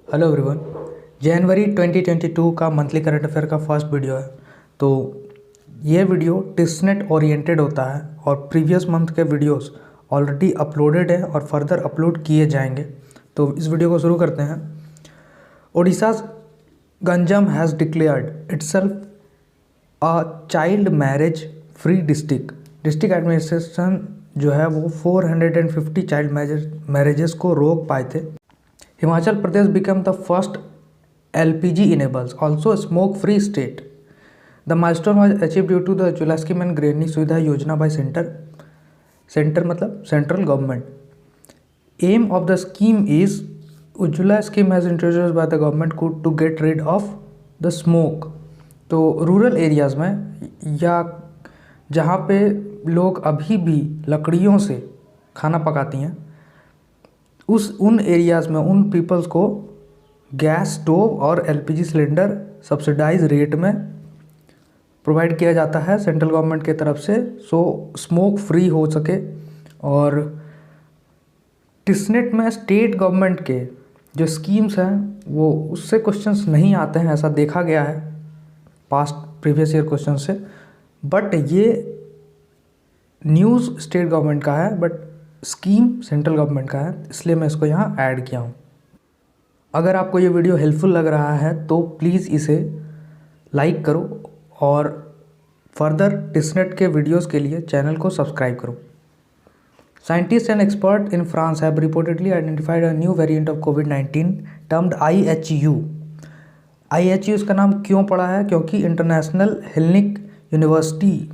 Hello everyone. जनवरी 2022 का monthly current affair का first video है। तो ये वीडियो टिस्नेट ओरिएंटेड होता है और प्रीवियस मंथ के वीडियोस ऑलरेडी अपलोडेड है और फर्दर अपलोड किए जाएंगे। तो इस वीडियो को शुरू करते हैं। Odisha Ganjam has declared itself a child marriage free district. District administration जो है वो 450 चाइल्ड मैरिजेस को रोक पाए थे। Himachal Pradesh became the first LPG enables, also smoke-free state. The milestone was achieved due to the Ujjwala scheme and Gृहिणी सुविधा योजना by center मतलब central government. Aim of the scheme is Ujjwala scheme has introduced by the government to get rid of the smoke. तो rural areas में या जहाँ पे लोग अभी भी लकड़ियों से खाना पकाती हैं उन एरियाज़ में उन पीपल्स को गैस स्टोव और एलपीजी सिलेंडर सब्सिडाइज रेट में प्रोवाइड किया जाता है सेंट्रल गवर्नमेंट के तरफ से, सो स्मोक फ्री हो सके। और टिस्नेट में स्टेट गवर्नमेंट के जो स्कीम्स हैं वो उससे क्वेश्चंस नहीं आते हैं, ऐसा देखा गया है पास्ट प्रीवियस ईयर क्वेश्चन से। बट ये न्यूज़ स्टेट गवर्नमेंट का है बट स्कीम सेंट्रल गवर्नमेंट का है, इसलिए मैं इसको यहाँ ऐड किया हूँ। अगर आपको ये वीडियो हेल्पफुल लग रहा है तो प्लीज़ इसे लाइक करो और फर्दर टिस्नेट के वीडियोस के लिए चैनल को सब्सक्राइब करो। Scientist and expert in France have reportedly identified a new variant of covid termed IHU। IHU इसका नाम क्यों पड़ा है? क्योंकि इंटरनेशनल हेलेनिक यूनिवर्सिटी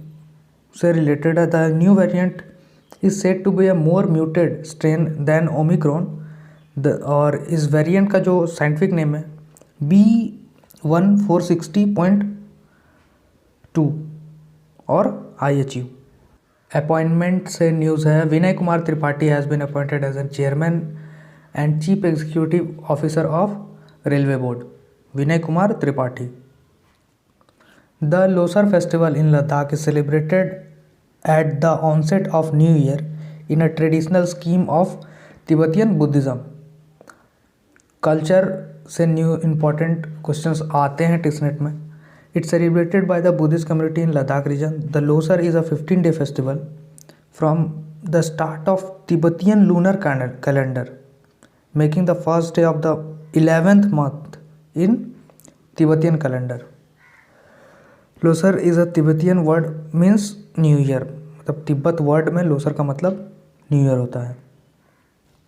से रिलेटेड है। The new variant is said to be a more muted strain than Omicron। और इस वेरिएंट का जो साइंटिफिक नेम है B1460.2 और IHU। अपॉइंटमेंट से न्यूज़ है। Vinay Kumar Tripathi has been appointed as an chairman and chief executive officer of railway board. Vinay Kumar Tripathi. The Losar festival in Ladakh is celebrated at the onset of New Year in a traditional scheme of Tibetan Buddhism। Culture से new important questions आते हैं टिस्नेट में। It's celebrated by the Buddhist community in Ladakh region. The Losar is a 15-day festival from the start of Tibetan lunar calendar making the first day of the 11th month in Tibetan calendar. Losar is a Tibetan word means new year, मतलब Tibet word में लोसर का मतलब new year होता है।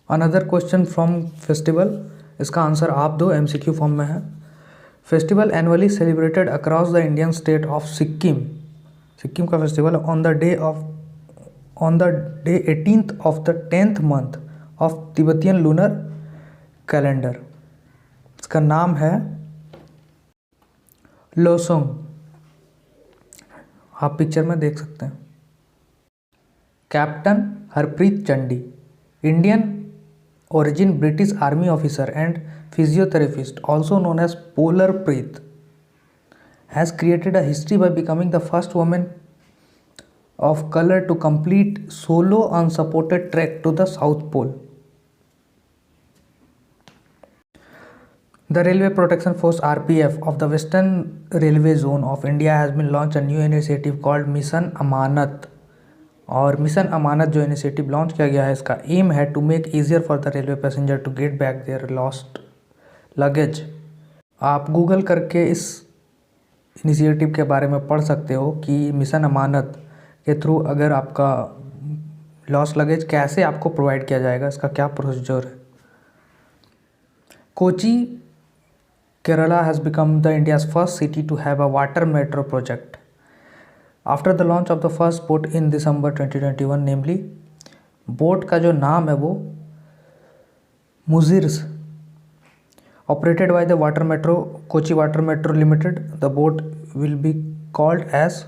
Another question from festival, इसका answer आप दो, MCQ form में है। Festival annually celebrated across the Indian state of Sikkim. Sikkim का festival on the day 18th of the 10th month of Tibetan lunar calendar. इसका नाम है लोसोंग। आप पिक्चर में देख सकते हैं। Captain Harpreet Chandi, Indian origin British army officer and physiotherapist also known as polar Preet, has created a history by becoming the first women of colour to complete solo unsupported track to the south pole. The Railway Protection Force RPF of the Western Railway Zone of India has been launched a new initiative called Mission Amanat. और Mission अमानत जो initiative launch किया गया है इसका aim है to make easier for the railway passenger to get back their lost luggage. आप Google करके इस इनिशिएटिव के बारे में पढ़ सकते हो कि मिशन अमानत के थ्रू अगर आपका लॉस्ट लगेज कैसे आपको प्रोवाइड किया जाएगा, इसका क्या प्रोसीजर है। Kochi Kerala has become the India's first city to have a water metro project after the launch of the first boat in December 2021, namely boat का जो नाम है वो मुजिर्स, operated by the water metro Kochi Water Metro Limited. The boat will be called as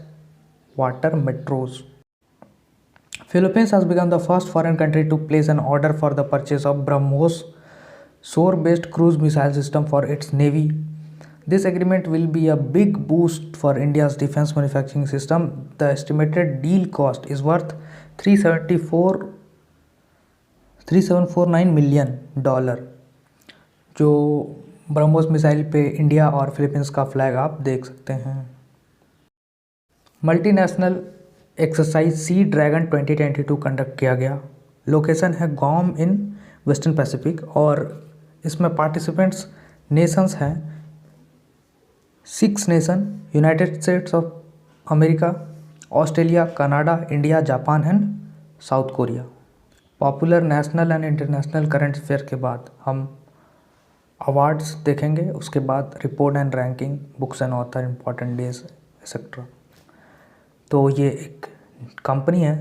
water metros. Philippines has become the first foreign country to place an order for the purchase of BrahMos shore-based cruise missile system for its navy. This agreement will be a big boost for India's defense manufacturing system. The estimated deal cost is worth $3,749 million, जो BrahMos missile पे India और Philippines का flag आप देख सकते हैं। Multinational exercise sea dragon 2022 conduct किया गया। लोकेशन है गुआम इन वेस्टर्न पैसिफिक और इसमें पार्टिसिपेंट्स नेशंस हैं 6 nation: United States of America, Australia, Canada, India, Japan and South Korea. Popular national and international current affair के बाद हम अवार्ड्स देखेंगे, उसके बाद report and ranking, books and author, important days etcetera. तो ये एक कंपनी है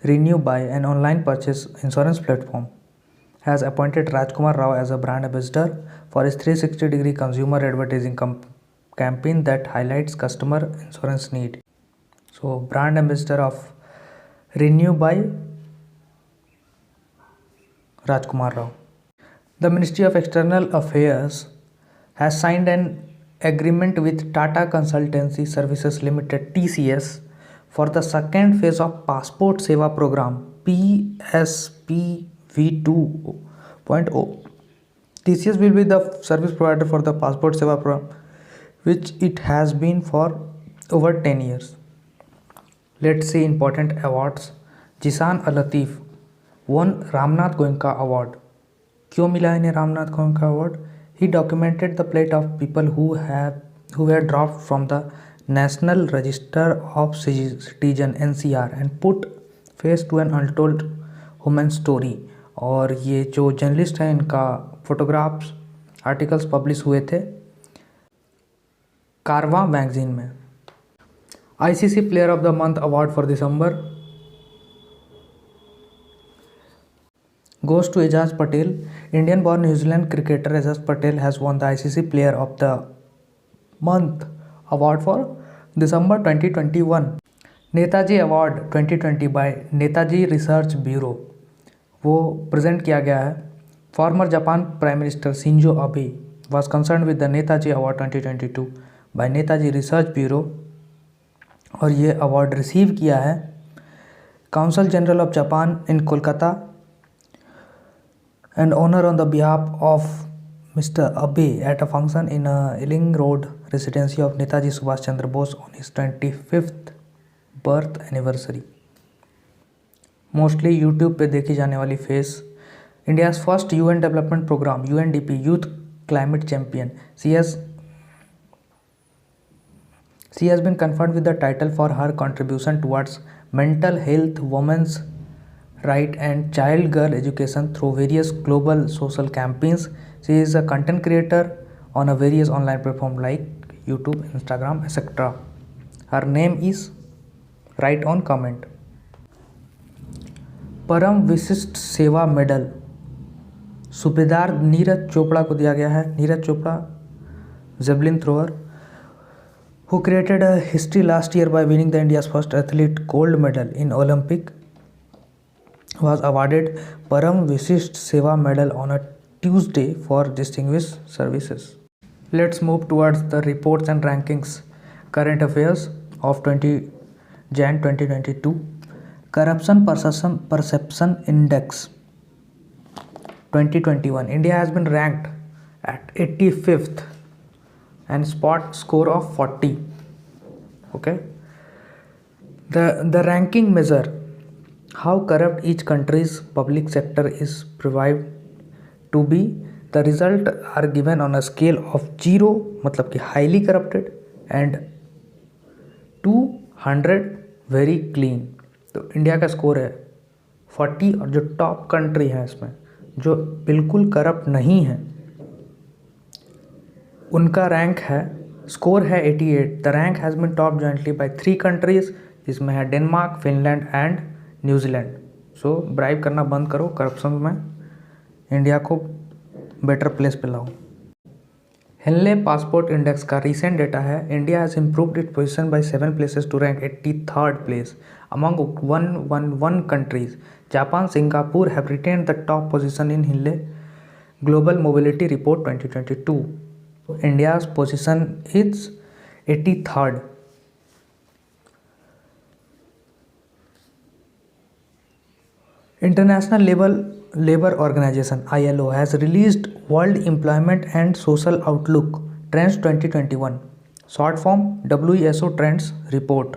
renew by an online purchase insurance platform has appointed Rajkummar Rao as a brand ambassador for इस 360-degree consumer advertising campaign that highlights customer insurance need. So brand ambassador of Renew by Rajkumar Rao. The Ministry of External Affairs has signed an agreement with Tata Consultancy Services Limited (TCS) for the second phase of Passport Seva Program PSPV 2.0. TCS will be the service provider for the Passport Seva Program, which it has been for over 10 years. Let's see important awards. Jisan Al-Latif won Ramnath Goenka Award. क्यों मिला इन्हें Ramnath Goenka award? He documented the plight of people who were dropped from the National Register of Citizen (NCR) and put face to an untold human story. और ये जो journalist हैं इनका photographs articles publish हुए थे कारवां मैगजीन में। ICC player of the month award for December goes to Ajaz Patel. Indian born New Zealand cricketer Ajaz Patel has won the ICC Player of the Month award for December 2021. Netaji award 2020 by Netaji research bureau वो present किया गया है। Former Japan prime minister Shinzo Abe was concerned with the Netaji award 2022 by Netaji research bureau और ये award receive किया है council general of Japan in Kolkata and honor on the behalf of Mr. Abe at a function in Ealing Road residency of Netaji Subhash Chandra Bose on his 25th birth anniversary. Mostly YouTube पे देखी जाने वाली face India's first UN development programme UNDP youth climate champion she has been conferred with the title for her contribution towards mental health, women's right and child girl education through various global social campaigns. She is a content creator on a various online platform like YouTube, Instagram, etc. Her name is write on comment. परम विशिष्ट सेवा medal सूबेदार नीरज चोपड़ा को दिया गया है। Neeraj Chopra javelin thrower who created a history last year by winning the India's first athlete gold medal in Olympic was awarded Param Vishisht Seva Medal on a Tuesday for distinguished services. Let's move towards the reports and rankings. Current affairs of 20 Jan 2022. Corruption Perception Index 2021. India has been ranked at 85th and spot score of 40. Okay. The ranking measure how corrupt each country's public sector is perceived to be. The result are given on a scale of 0 मतलब कि highly corrupted and 200 very clean. तो India का score है 40 और जो top country है इसमें जो बिल्कुल करप्ट नहीं है उनका रैंक है स्कोर है 88. The rank has been top jointly by 3 countries जिसमें है Denmark, Finland and new zealand. So bribe करना बंद करो, करप्शन में इंडिया को बेटर प्लेस पे लाओ. हेनले पासपोर्ट इंडेक्स का रिसेंट डेटा है India has improved it position by 7 places to rank 83rd place among 111 countries. Japan, Singapore have retained the top position in Henley global mobility report 2022. India's position is 83rd. International level Labor Organization ILO has released World Employment and Social Outlook Trends 2021, short form WESO Trends Report.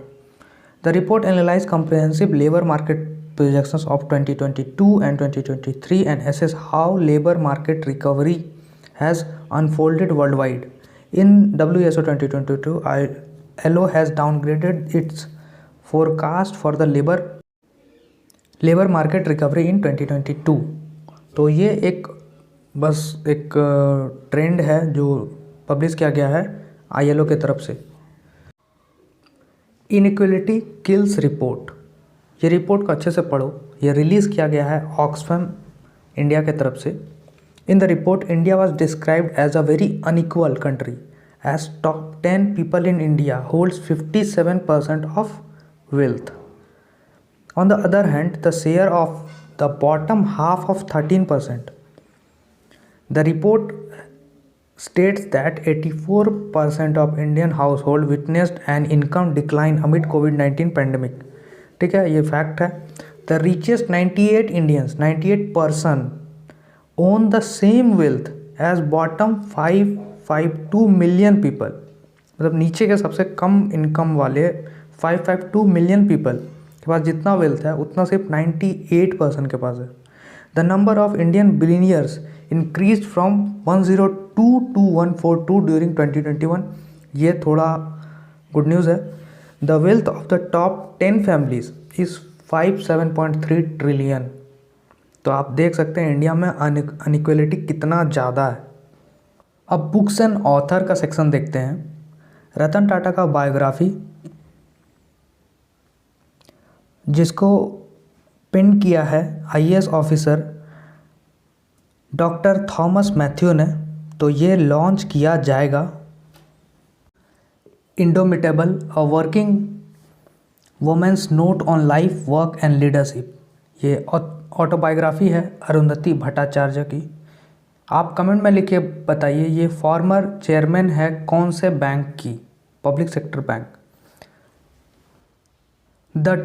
The report analyzed comprehensive labor market projections of 2022 and 2023 and assess how labor market recovery has unfolded worldwide. In WESO 2022, ILO has downgraded its forecast for the labour market recovery in 2022। तो ये एक बस एक trend है जो publish किया गया है आईएलओ की तरफ से। इनइक्वलिटी किल्स रिपोर्ट, ये रिपोर्ट को अच्छे से पढ़ो। ये रिलीज़ किया गया है ऑक्सफैम इंडिया के तरफ से। In the report India was described as a very unequal country as top 10 people in India holds 57% of wealth. On the other hand, the share of the bottom half of 13%. The report states that 84% of Indian households witnessed an income decline amid COVID-19 pandemic. ठीक है, ये fact है। The richest 98 Indians, 98% own the same wealth as bottom 552 million people. मतलब नीचे के सबसे कम income वाले 552 million people के पास जितना वेल्थ है उतना सिर्फ 98% के पास है। The number of Indian billionaires increase from 102 to 142 during 2021। ये थोड़ा गुड न्यूज़ है। The wealth of the top 10 families is 57.3 trillion. तो आप देख सकते हैं इंडिया में अनइक्वलिटी कितना ज़्यादा है। अब बुक्स एंड ऑथर का सेक्शन देखते हैं। रतन टाटा का बायोग्राफी, जिसको पेन किया है IAS officer doctor Thomas Matthew ने, तो ये लॉन्च किया जाएगा। Indomitable a working women's note on life work and leadership, ये ऑटोबायोग्राफी है अरुंधति भट्टाचार्य की। आप कमेंट में लिख के बताइए ये फॉर्मर चेयरमैन है कौन से बैंक की, public sector bank. The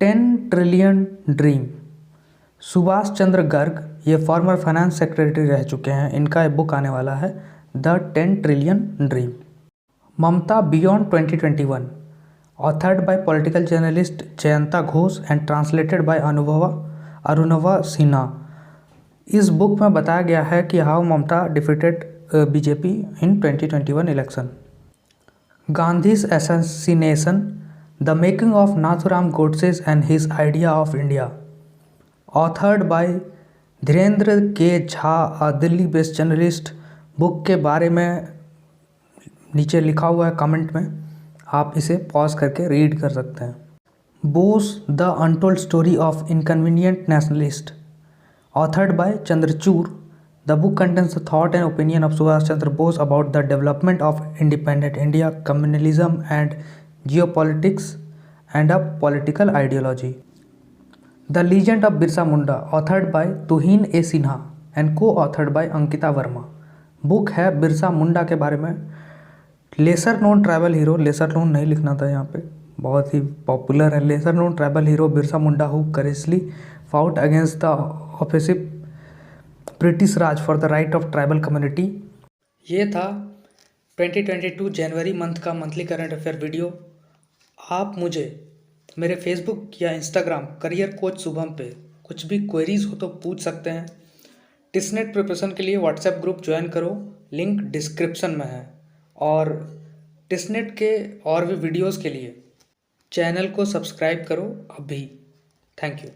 10 trillion dream, Subhash Chandra Garg, ये फॉर्मर फाइनेंस सेक्रेटरी रह चुके हैं। इनका एक बुक आने वाला है the 10 trillion dream. Mamata beyond 2021, authored by political journalist Jayanta Ghosh and translated by Arunava Sinha. इस बुक में बताया गया है कि how Mamata defeated BJP in 2021 election. Gandhi's assassination, The Making of Nathuram Godse and His Idea of India, authored by Dhirendra K Jha, a Delhi based journalist. Book के बारे में नीचे लिखा हुआ है कमेंट में, आप इसे पॉज करके रीड कर सकते हैं। Bose the untold story of inconvenient nationalist, authored by Chandrachud. The book contains the thought and opinion of Subhash Chandra Bose about the development of independent India, communalism and geopolitics and a political ideology. The Legend of Birsa Munda, authored by Tuhin A Sinha and co-authored by Ankita Verma. Book है बिरसा मुंडा के बारे में। Lesser known tribal hero, lesser known नहीं लिखना था यहाँ पे, बहुत ही पॉपुलर है। Lesser known tribal hero Birsa Munda who courageously fought against the oppressive British Raj for the right of tribal community. ये था 2022 जनवरी मंथ का मंथली करंट अफेयर वीडियो। आप मुझे मेरे फेसबुक या इंस्टाग्राम करियर कोच शुभम पे कुछ भी क्वेरीज हो तो पूछ सकते हैं। टिसनेट प्रिपरेशन के लिए व्हाट्सएप ग्रुप ज्वाइन करो, लिंक डिस्क्रिप्शन में है। और टिसनेट के और भी वीडियोस के लिए चैनल को सब्सक्राइब करो अभी। Thank you.